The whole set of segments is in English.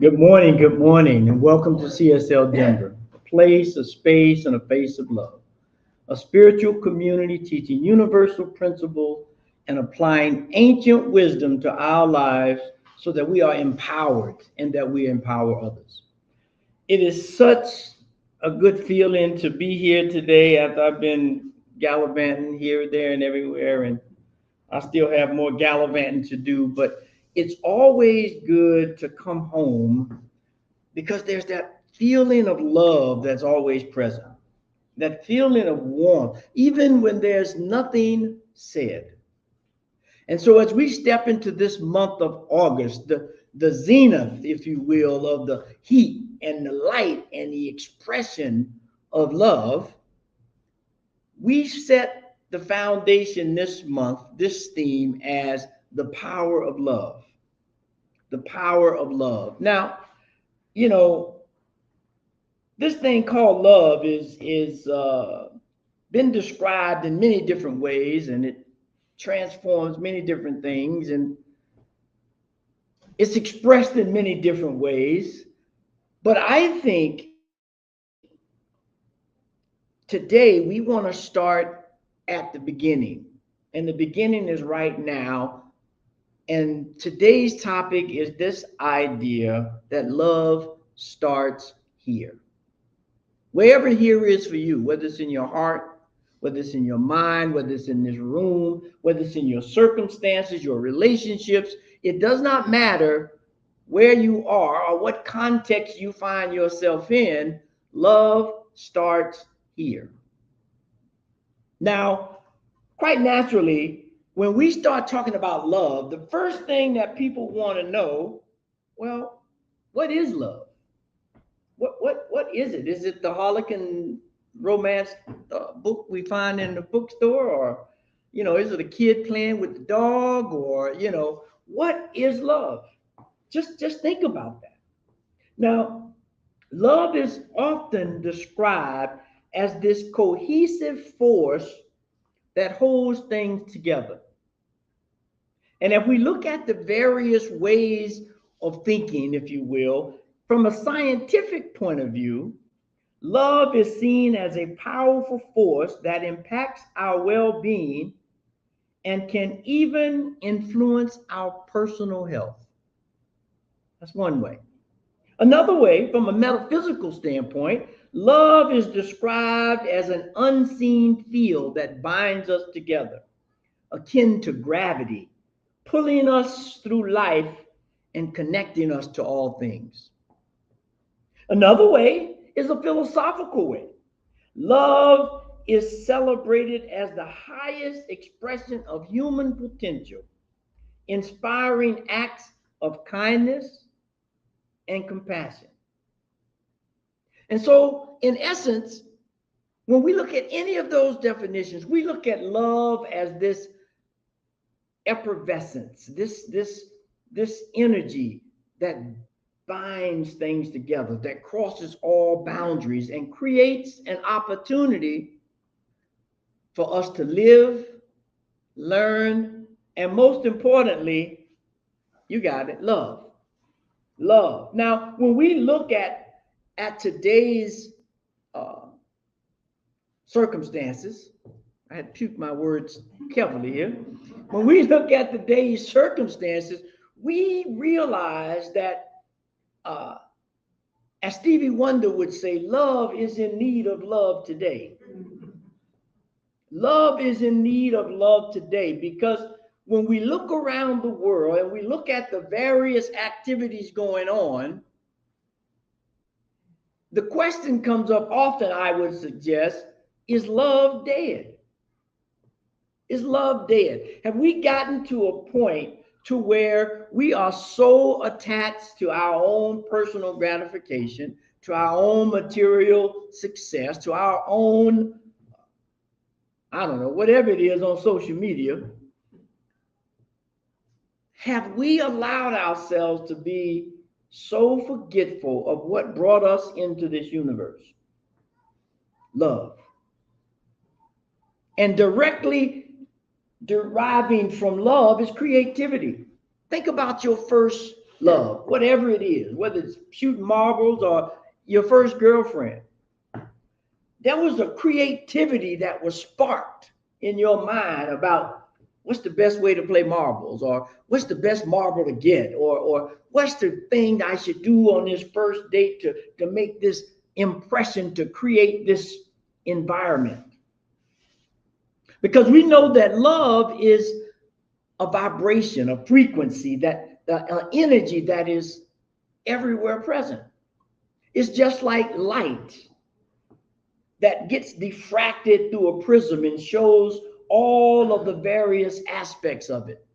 Good morning, and welcome to CSL Denver, a place, a space, and a face of love, a spiritual community teaching universal principles and applying ancient wisdom to our lives so that we are empowered and that we empower others. It is such a good feeling to be here today after I've been gallivanting here, there, and everywhere, and I still have more gallivanting to do, but it's always good to come home because there's that feeling of love that's always present, that feeling of warmth, even when there's nothing said. And so, as we step into this month of August, the zenith, if you will, of the heat and the light and the expression of love, we set the foundation this month, this theme, as the power of love. The power of love. Now, you know, this thing called love is been described in many different ways, and it transforms many different things, and it's expressed in many different ways. But I think today we want to start at the beginning, and the beginning is right now. And today's topic is this idea that love starts here. Wherever here is for you, whether it's in your heart, whether it's in your mind, whether it's in this room, whether it's in your circumstances, your relationships, it does not matter where you are or what context you find yourself in, love starts here. Now, quite naturally, when we start talking about love, the first thing that people want to know, well, what is love? What is it? Is it the Harlequin romance book we find in the bookstore, or is it a kid playing with the dog, or what is love? Just think about that. Now, love is often described as this cohesive force that holds things together. And if we look at the various ways of thinking, if you will, from a scientific point of view, love is seen as a powerful force that impacts our well being and can even influence our personal health. That's one way. Another way, from a metaphysical standpoint, love is described as an unseen field that binds us together, akin to gravity, pulling us through life and connecting us to all things. Another way is a philosophical way. Love is celebrated as the highest expression of human potential, inspiring acts of kindness and compassion. And so, in essence, when we look at any of those definitions, we look at love as this effervescence, this energy that binds things together, that crosses all boundaries and creates an opportunity for us to live, learn, and most importantly, you got it, love. Love. Now, when we look at today's circumstances, I had to puke my words carefully here. When we look at today's circumstances, we realize that, as Stevie Wonder would say, love is in need of love today. Love is in need of love today, because when we look around the world and we look at the various activities going on, the question comes up often, I would suggest, is love dead? Is love dead? Have we gotten to a point to where we are so attached to our own personal gratification, to our own material success, to our own, I don't know, whatever it is on social media? Have we allowed ourselves to be so forgetful of what brought us into this universe? Love. And directly deriving from love is creativity. Think about your first love, whatever it is, whether it's shooting marbles or your first girlfriend. There was a creativity that was sparked in your mind about what's the best way to play marbles, or what's the best marble to get, or what's the thing I should do on this first date to make this impression, to create this environment. Because we know that love is a vibration, a frequency, that energy that is everywhere present. It's just like light that gets diffracted through a prism and shows all of the various aspects of it.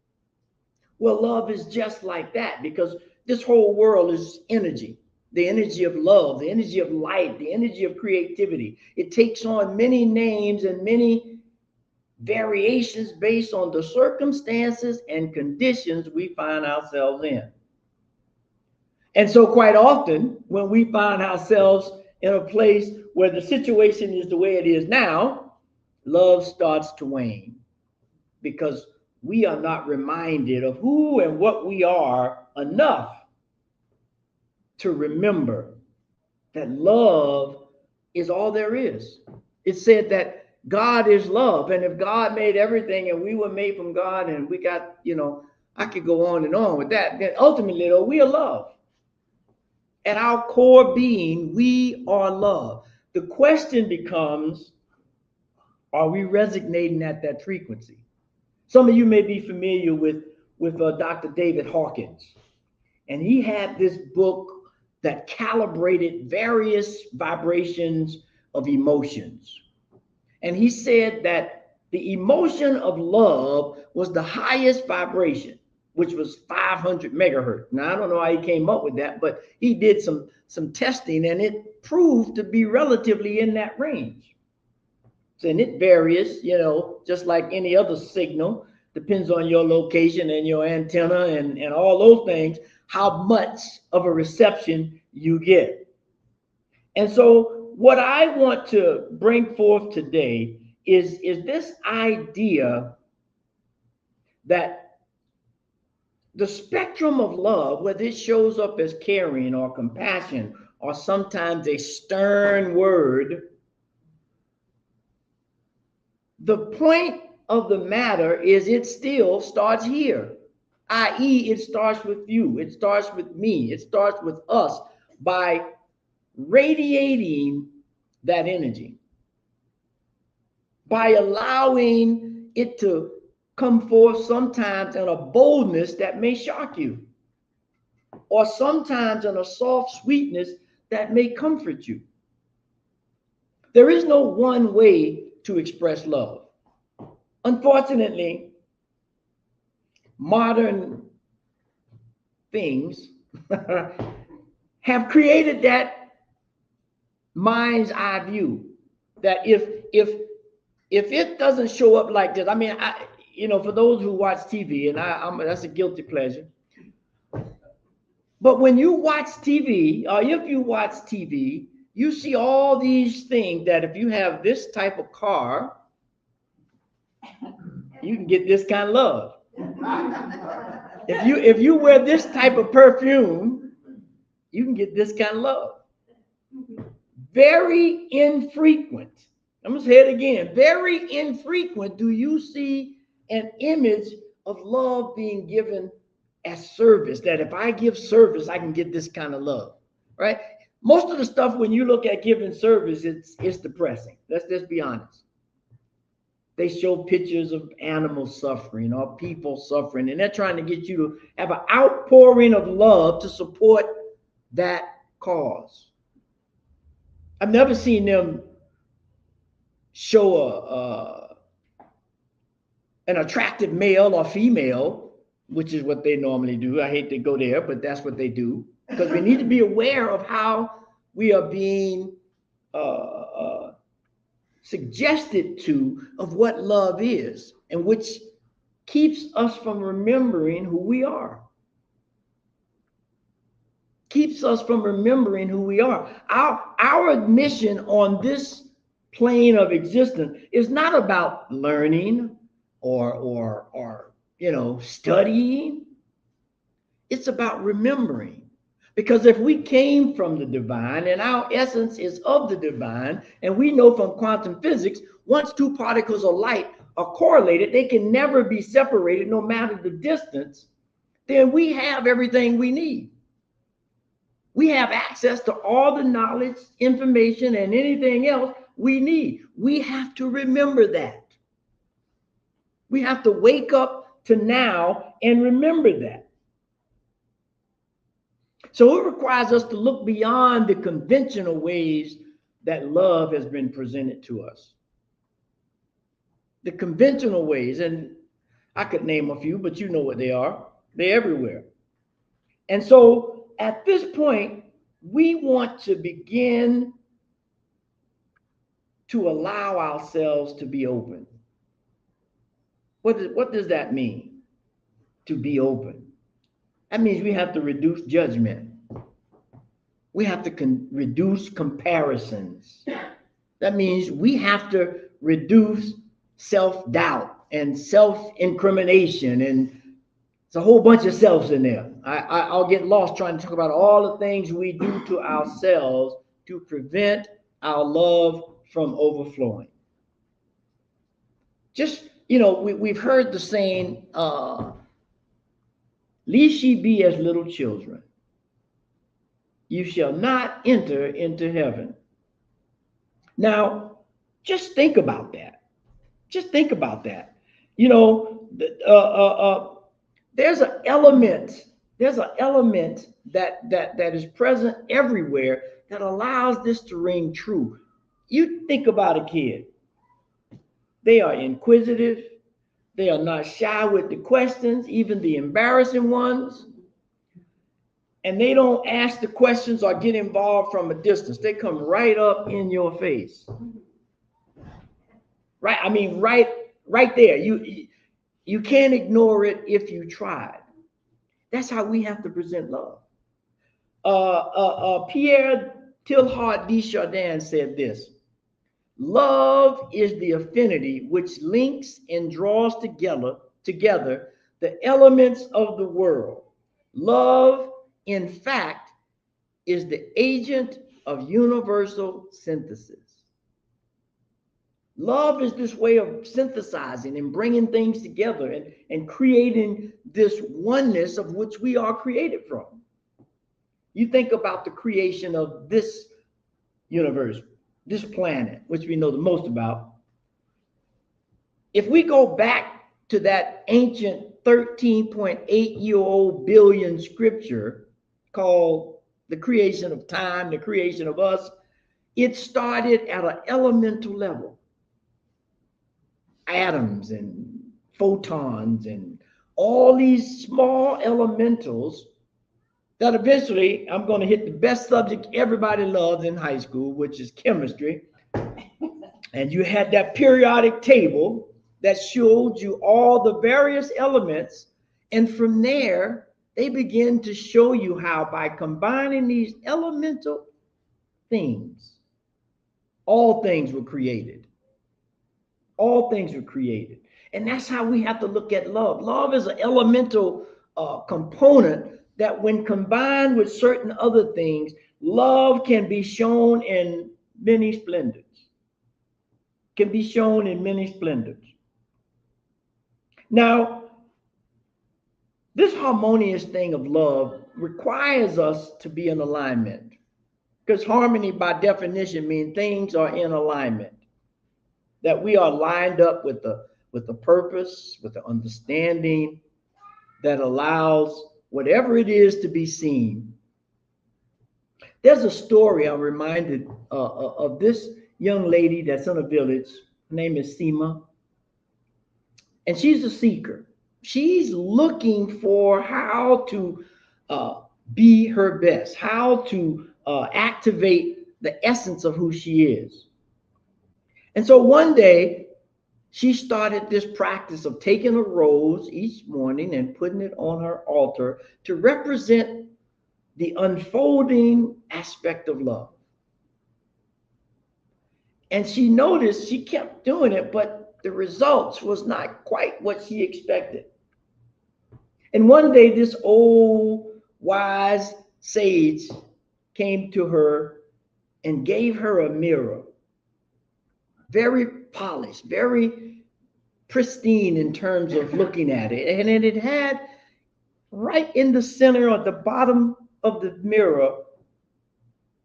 Well, love is just like that, because this whole world is energy, the energy of love, the energy of light, the energy of creativity. It takes on many names and many variations based on the circumstances and conditions we find ourselves in. And so quite often, when we find ourselves in a place where the situation is the way it is now, love starts to wane, because we are not reminded of who and what we are enough to remember that love is all there is. It said that God is love. And if God made everything and we were made from God, and we got, I could go on and on with that, then ultimately, though, we are love. At our core being, we are love. The question becomes, are we resonating at that frequency? Some of you may be familiar with Dr. David Hawkins. And he had this book that calibrated various vibrations of emotions. And he said that the emotion of love was the highest vibration, which was 500 megahertz. Now, I don't know how he came up with that, but he did some testing, and it proved to be relatively in that range. And it varies, just like any other signal, depends on your location and your antenna and all those things, how much of a reception you get. And so what I want to bring forth today is this idea that the spectrum of love, whether it shows up as caring or compassion or sometimes a stern word, the point of the matter is it still starts here, i.e., it starts with you, it starts with me, it starts with us by radiating that energy, by allowing it to come forth sometimes in a boldness that may shock you, or sometimes in a soft sweetness that may comfort you. There is no one way to express love. Unfortunately, modern things have created that mind's eye view that if it doesn't show up like this, I mean, for those who watch TV, and that's a guilty pleasure. But when you watch TV, or if you watch TV, you see all these things that if you have this type of car, you can get this kind of love. If you wear this type of perfume, you can get this kind of love. Very infrequent. I'm going to say it again. Very infrequent do you see an image of love being given as service, that if I give service, I can get this kind of love, right? Most of the stuff, when you look at giving service, it's depressing. Let's just be honest. They show pictures of animals suffering or people suffering, and they're trying to get you to have an outpouring of love to support that cause. I've never seen them show an attractive male or female, which is what they normally do. I hate to go there, but that's what they do, because we need to be aware of how we are being suggested to of what love is, and which keeps us from remembering who we are. Keeps us from remembering who we are. Our mission on this plane of existence is not about learning or studying. It's about remembering. Because if we came from the divine and our essence is of the divine, and we know from quantum physics, once two particles of light are correlated, they can never be separated no matter the distance, then we have everything we need. We have access to all the knowledge, information, and anything else we need. We have to remember that. We have to wake up to now and remember that. So it requires us to look beyond the conventional ways that love has been presented to us. The conventional ways, and I could name a few, but you know what they are. They're everywhere. And so at this point, we want to begin to allow ourselves to be open. What does that mean, to be open? That means we have to reduce judgment. We have to reduce comparisons. That means we have to reduce self-doubt and self-incrimination, and it's a whole bunch of selves in there. I'll get lost trying to talk about all the things we do to ourselves to prevent our love from overflowing. Just, we've heard the saying, lest ye be as little children, you shall not enter into heaven. Now, just think about that. Just think about that. There's an element that is present everywhere that allows this to ring true. You think about a kid. They are inquisitive. They are not shy with the questions, even the embarrassing ones. And they don't ask the questions or get involved from a distance. They come right up in your face. Right? I mean, right there. You can't ignore it if you tried. That's how we have to present love. Pierre Teilhard de Chardin said this: love is the affinity which links and draws together the elements of the world. Love, in fact, is the agent of universal synthesis. Love is this way of synthesizing and bringing things together and creating this oneness of which we are created from. You think about the creation of this universe, this planet, which we know the most about. If we go back to that ancient 13.8-year-old billion scripture called the creation of time, the creation of us, it started at an elemental level. Atoms and photons and all these small elementals that eventually, I'm going to hit the best subject everybody loves in high school, which is chemistry. And you had that periodic table that showed you all the various elements. And from there, they begin to show you how by combining these elemental things, all things were created. All things were created. And that's how we have to look at love. Love is an elemental component that when combined with certain other things, love can be shown in many splendors. Can be shown in many splendors. Now, this harmonious thing of love requires us to be in alignment, because harmony by definition means things are in alignment, that we are lined up with the purpose, with the understanding that allows whatever it is to be seen. There's a story I'm reminded of this young lady that's in a village. Her name is Seema. And she's a seeker. She's looking for how to be her best, how to activate the essence of who she is. And so one day, she started this practice of taking a rose each morning and putting it on her altar to represent the unfolding aspect of love. And she noticed she kept doing it, but the results was not quite what she expected. And one day, this old wise sage came to her and gave her a mirror, very polished, very pristine in terms of looking at it. And it had right in the center, at the bottom of the mirror,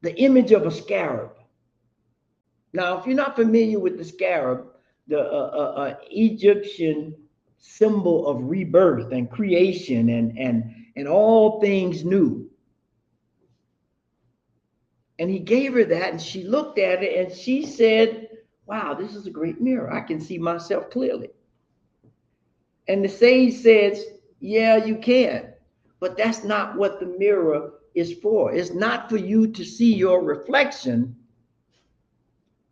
the image of a scarab. Now, if you're not familiar with the scarab, the Egyptian symbol of rebirth and creation and all things new. And he gave her that, and she looked at it, and she said, wow, this is a great mirror. I can see myself clearly. And the sage says, yeah, you can, but that's not what the mirror is for. It's not for you to see your reflection,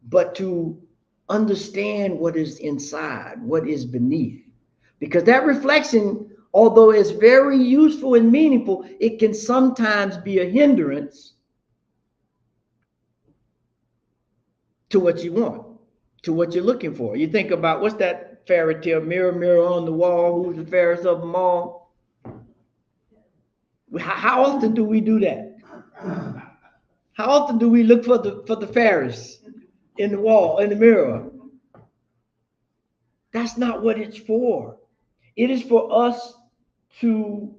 but to understand what is inside, what is beneath. Because that reflection, although it's very useful and meaningful, it can sometimes be a hindrance to what you want, to what you're looking for. You think about, what's that fairy tale, mirror, mirror on the wall, who's the fairest of them all? How often do we do that? How often do we look for the fairest in the wall, in the mirror? That's not what it's for. It is for us to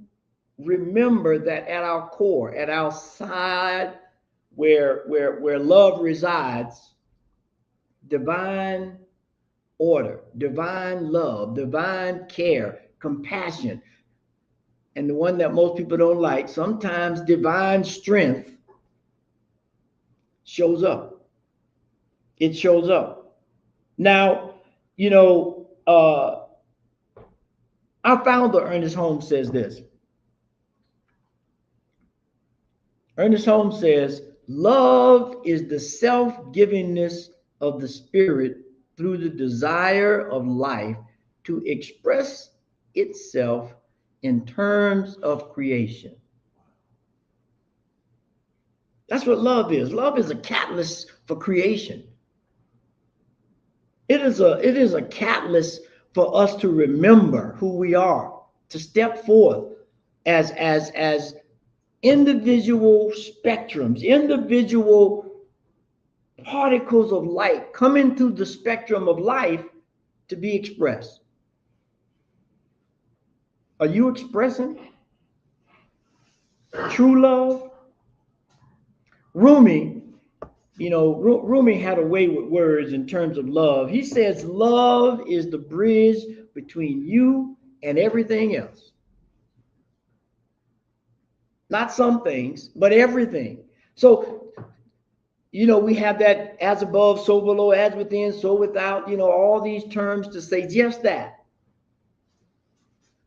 remember that at our core, at our side, where love resides, divine order, divine love, divine care, compassion, and the one that most people don't like, sometimes divine strength shows up. It shows up. Now, you know, our founder, Ernest Holmes, says this. Ernest Holmes says, love is the self-givingness of the spirit through the desire of life to express itself in terms of creation. That's what love is. Love is a catalyst for creation. It is a catalyst for us to remember who we are, to step forth as individual spectrums, individual particles of light coming through the spectrum of life to be expressed. Are you expressing true love? Rumi, Rumi had a way with words in terms of love. He says, love is the bridge between you and everything else. Not some things, but everything. So, we have that as above, so below, as within, so without, all these terms to say just that.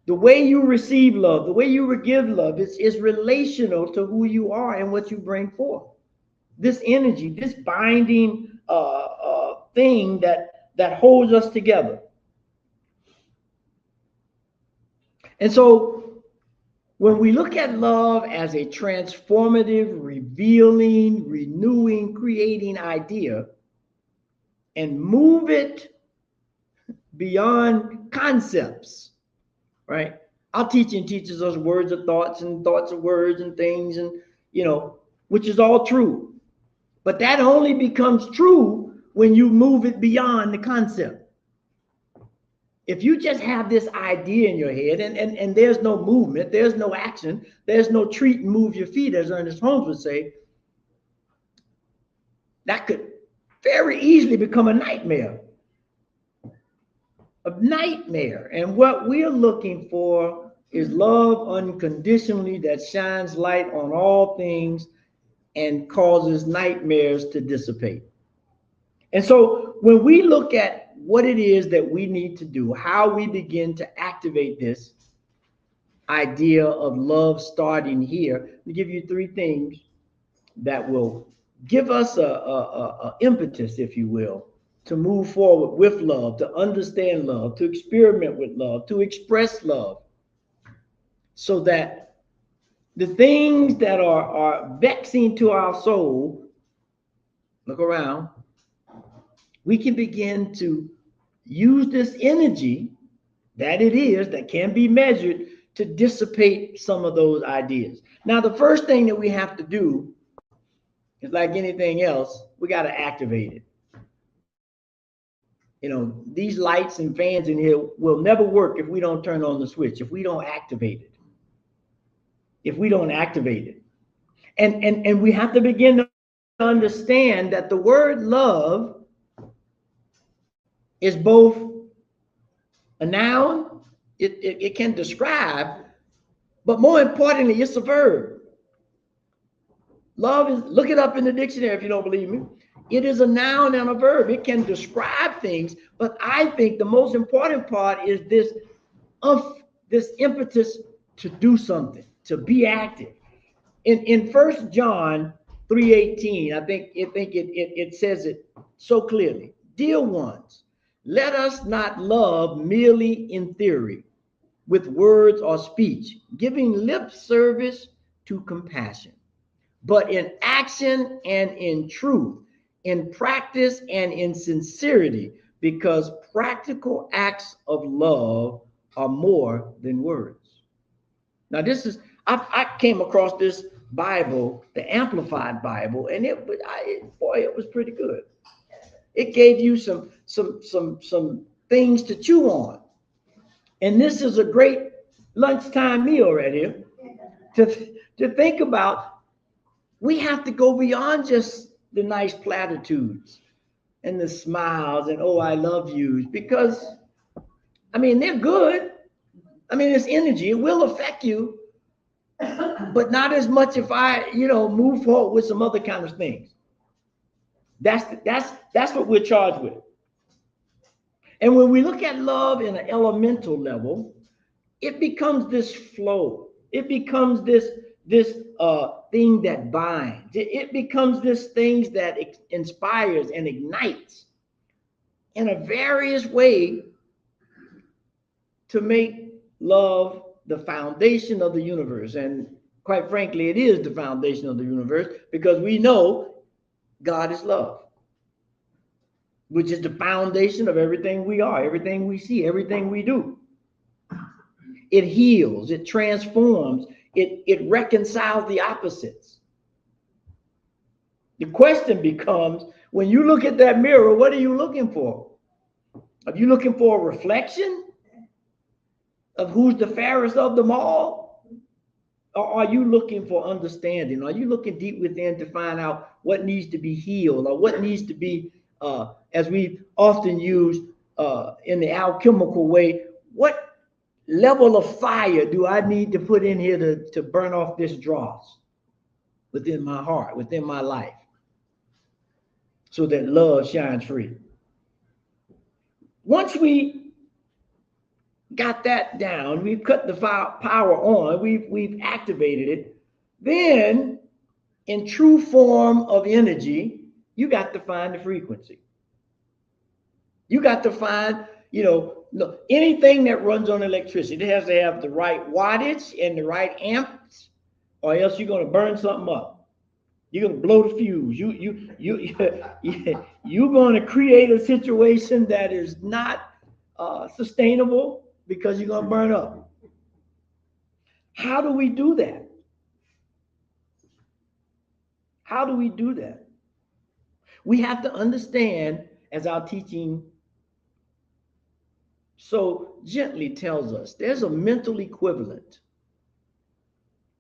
The way you receive love, the way you give love is relational to who you are and what you bring forth. This energy, this binding thing that holds us together. And so when we look at love as a transformative, revealing, renewing, creating idea and move it beyond concepts, right? Our teaching teaches us words of thoughts and thoughts of words and things, and which is all true. But that only becomes true when you move it beyond the concept. If you just have this idea in your head and there's no movement, there's no action, there's no treat and move your feet, as Ernest Holmes would say, that could very easily become a nightmare. A nightmare. And what we're looking for is love unconditionally that shines light on all things and causes nightmares to dissipate. And so when we look at what it is that we need to do, how we begin to activate this idea of love starting here, we give you 3 things that will give us a impetus, if you will, to move forward with love, to understand love, to experiment with love, to express love, so that the things that are vexing to our soul, look around, we can begin to use this energy that it is, that can be measured, to dissipate some of those ideas. Now, the first thing that we have to do is, like anything else, we got to activate it. You know, these lights and fans in here will never work if we don't turn on the switch, if we don't activate it. If we don't activate it. And we have to begin to understand that the word love is both a noun, it can describe, but more importantly, it's a verb. Love is, look it up in the dictionary if you don't believe me. It is a noun and a verb. It can describe things, but I think the most important part is this impetus to do something, to be active. In 1 John 3:18, I think it says it so clearly. Dear ones, let us not love merely in theory, with words or speech, giving lip service to compassion, but in action and in truth, in practice and in sincerity, because practical acts of love are more than words. Now, this is, I came across this Bible, the Amplified Bible, and it was pretty good. It gave you some things to chew on. And this is a great lunchtime meal right here to think about. We have to go beyond just the nice platitudes and the smiles and, oh, I love yous, because, I mean, they're good. I mean, it's energy. It will affect you, but not as much if I, move forward with some other kind of things. That's what we're charged with. And when we look at love in an elemental level, it becomes this flow. It becomes this thing that binds. It becomes this thing that inspires and ignites in a various way to make love the foundation of the universe. And quite frankly, it is the foundation of the universe, because we know God is love, which is the foundation of everything we are, everything we see, everything we do. It heals, it transforms, it reconciles the opposites. The question becomes, when you look at that mirror, what are you looking for? Are you looking for a reflection of who's the fairest of them all? Or are you looking for understanding? Are you looking deep within to find out what needs to be healed, or what needs to be, as we often use in the alchemical way, what level of fire do I need to put in here to burn off this dross within my heart, within my life, so that love shines free? Once we got that down, we've cut the power on, we've activated it, then in true form of energy, you got to find the frequency. You got to find, anything that runs on electricity, it has to have the right wattage and the right amps, or else you're going to burn something up. You're going to blow the fuse. You're going to create a situation that is not sustainable, because you're going to burn up. How do we do that? How do we do that? We have to understand, as our teaching so gently tells us, there's a mental equivalent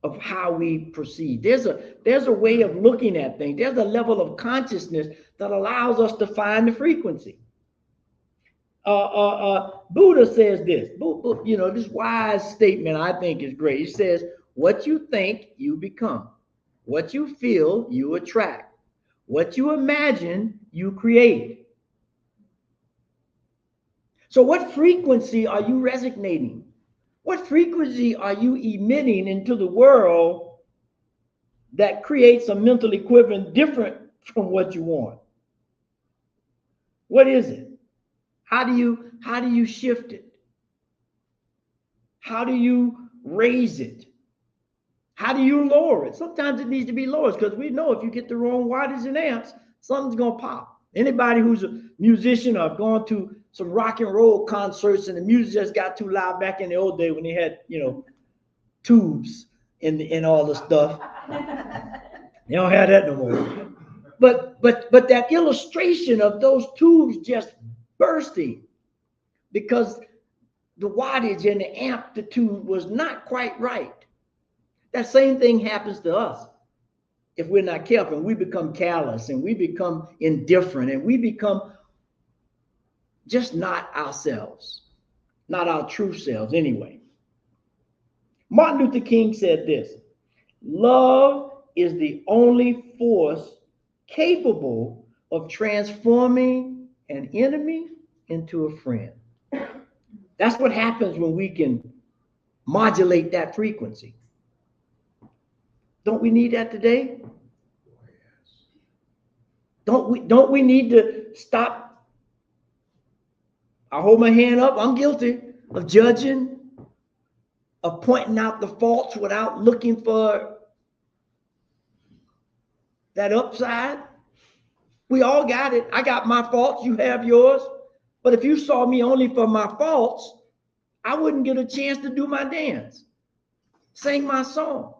of how we proceed. There's a way of looking at things. There's a level of consciousness that allows us to find the frequency. Buddha says this, this wise statement I think is great. He says, what you think, you become. What you feel, you attract. What you imagine, you create. So what frequency are you resonating? What frequency are you emitting into the world that creates a mental equivalent different from what you want? What is it? How do you shift it? How do you raise it? How do you lower it? Sometimes it needs to be lowered, because we know if you get the wrong wattage and amps, something's gonna pop. Anybody who's a musician or gone to some rock and roll concerts and the music just got too loud back in the old day when they had, tubes in all the stuff. They don't have that no more. But that illustration of those tubes just bursting because the wattage and the amplitude was not quite right. That same thing happens to us if we're not careful. We become callous and we become indifferent and we become just not ourselves, not our true selves anyway. Martin Luther King said this: love is the only force capable of transforming an enemy into a friend. That's what happens when we can modulate that frequency. Don't we need that today? Don't we need to stop? I hold my hand up. I'm guilty of judging, of pointing out the faults without looking for that upside. We all got it. I got my faults. You have yours. But if you saw me only for my faults, I wouldn't get a chance to do my dance, sing my song.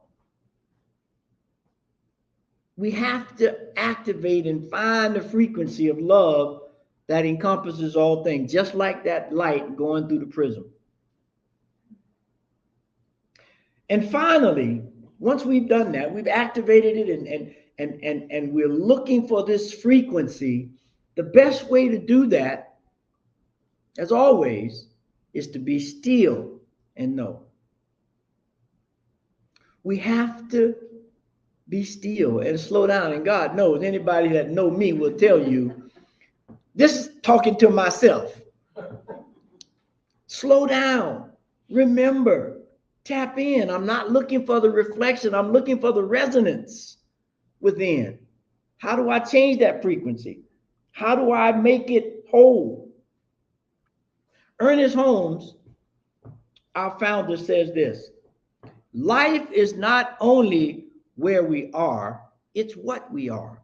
We have to activate and find the frequency of love that encompasses all things, just like that light going through the prism. And finally, once we've done that, we've activated it and we're looking for this frequency, the best way to do that, as always, is to be still and know. We have to be still and slow down. And God knows, anybody that know me will tell you, this is talking to myself. Slow down. Remember, tap in. I'm not looking for the reflection. I'm looking for the resonance within. How do I change that frequency? How do I make it whole? Ernest Holmes, our founder, says this: life is not only where we are, it's what we are.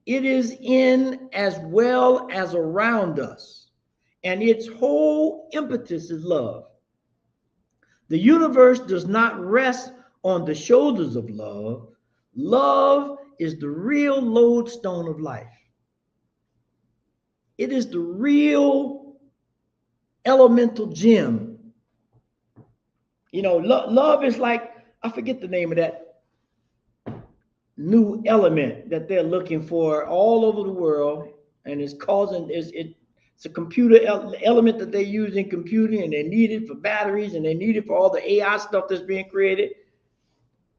It is in as well as around us, and its whole impetus is love. The universe does not rest on the shoulders of love. Love is the real lodestone of life. It is the real elemental gem. You know, love is like, I forget the name of that new element that they're looking for all over the world, and it's causing, it's a computer element that they use in computing, and they need it for batteries, and they need it for all the AI stuff that's being created.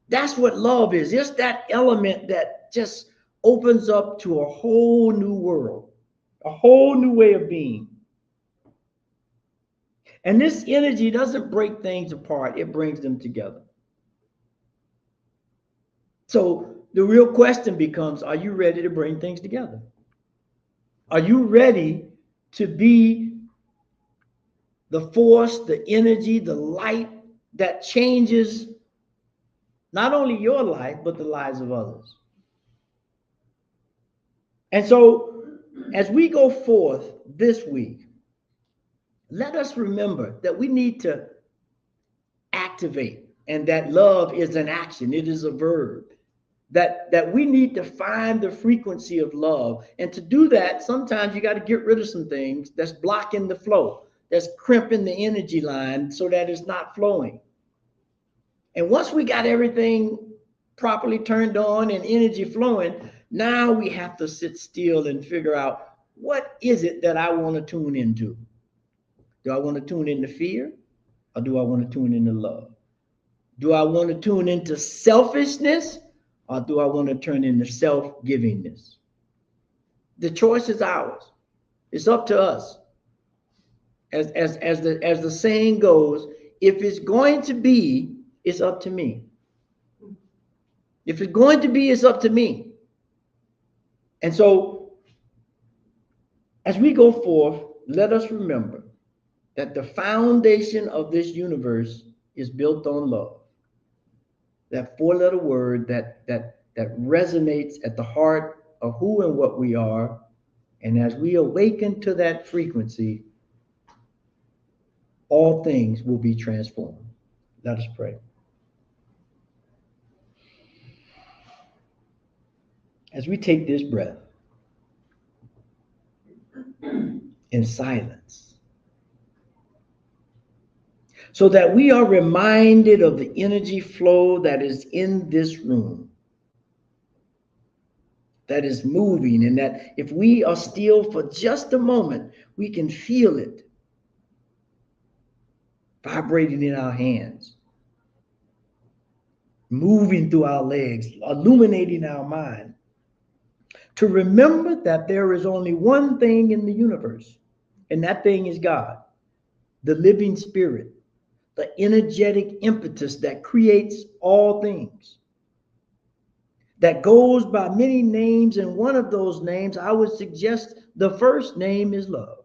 That's what love is. It's that element that just opens up to a whole new world, a whole new way of being. And this energy doesn't break things apart, it brings them together. So the real question becomes, are you ready to bring things together? Are you ready to be the force, the energy, the light that changes not only your life, but the lives of others? And so as we go forth this week, let us remember that we need to activate, and that love is an action. It is a verb. That we need to find the frequency of love. And to do that, sometimes you got to get rid of some things that's blocking the flow, that's crimping the energy line so that it's not flowing. And once we got everything properly turned on and energy flowing, now we have to sit still and figure out, what is it that I want to tune into? Do I want to tune into fear, or do I want to tune into love? Do I want to tune into selfishness, or do I want to turn into self-givingness? The choice is ours. It's up to us. As the saying goes, if it's going to be, it's up to me. If it's going to be, it's up to me. And so, as we go forth, let us remember that the foundation of this universe is built on love. That four-letter word that resonates at the heart of who and what we are. And as we awaken to that frequency, all things will be transformed. Let us pray. As we take this breath in silence, so that we are reminded of the energy flow that is in this room, that is moving, and that if we are still for just a moment, we can feel it vibrating in our hands, moving through our legs, illuminating our mind. To remember that there is only one thing in the universe, and that thing is God, the living spirit, the energetic impetus that creates all things, that goes by many names, and one of those names, I would suggest the first name is love.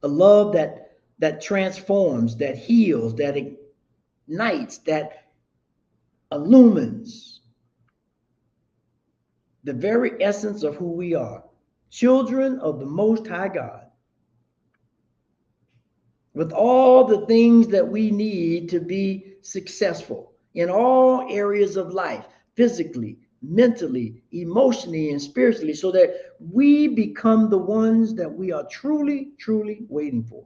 A love that transforms, that heals, that ignites, that illumines the very essence of who we are, children of the Most High God, with all the things that we need to be successful in all areas of life, physically, mentally, emotionally, and spiritually, so that we become the ones that we are truly, truly waiting for.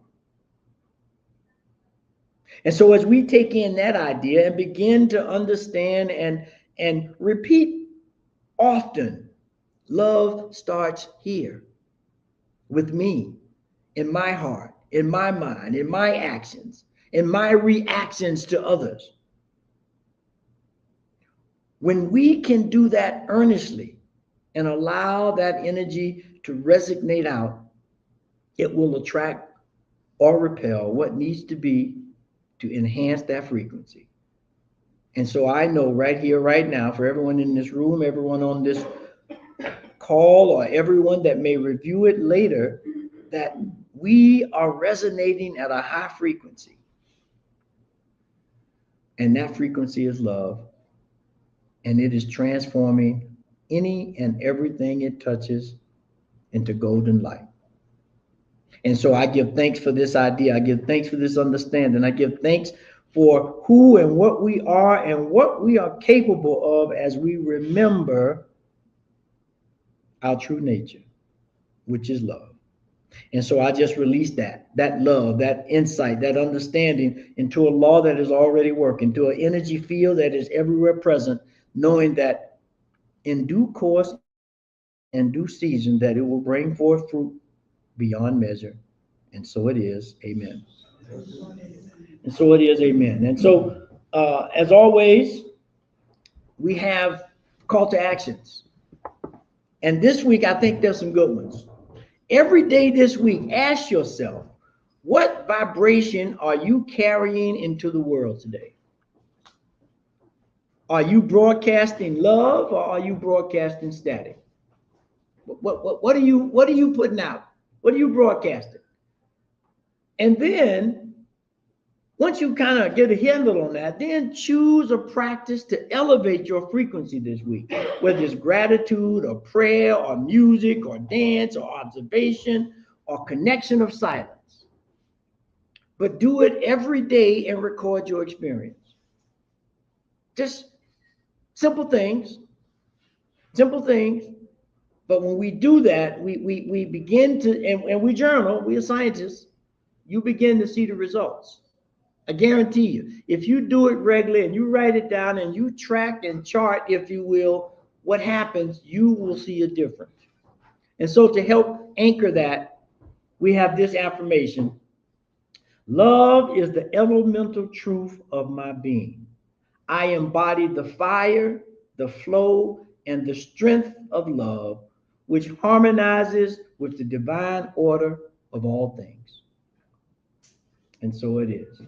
And so as we take in that idea and begin to understand and repeat often, love starts here with me, in my heart, in my mind, in my actions, in my reactions to others. When we can do that earnestly and allow that energy to resonate out, it will attract or repel what needs to be to enhance that frequency. And so I know right here, right now, for everyone in this room, everyone on this call, or everyone that may review it later, that we are resonating at a high frequency. And that frequency is love. And it is transforming any and everything it touches into golden light. And so I give thanks for this idea. I give thanks for this understanding. I give thanks for who and what we are and what we are capable of as we remember our true nature, which is love. And so I just released that love, that insight, that understanding into a law that is already working, to an energy field that is everywhere present, knowing that in due course and due season, that it will bring forth fruit beyond measure. And so it is. Amen. And so it is. Amen. And so, as always, we have call to actions. And this week, I think there's some good ones. Every day this week, ask yourself, what vibration are you carrying into the world today? Are you broadcasting love, or are you broadcasting static? What are you putting out? What are you broadcasting? And then once you kind of get a handle on that, then choose a practice to elevate your frequency this week, whether it's gratitude or prayer or music or dance or observation or connection of silence. But do it every day and record your experience. Just simple things. But when we do that, we begin to, and we journal, we are scientists, you begin to see the results. I guarantee you, if you do it regularly and you write it down and you track and chart, if you will, what happens, you will see a difference. And so to help anchor that, we have this affirmation. Love is the elemental truth of my being. I embody the fire, the flow, and the strength of love, which harmonizes with the divine order of all things. And so it is.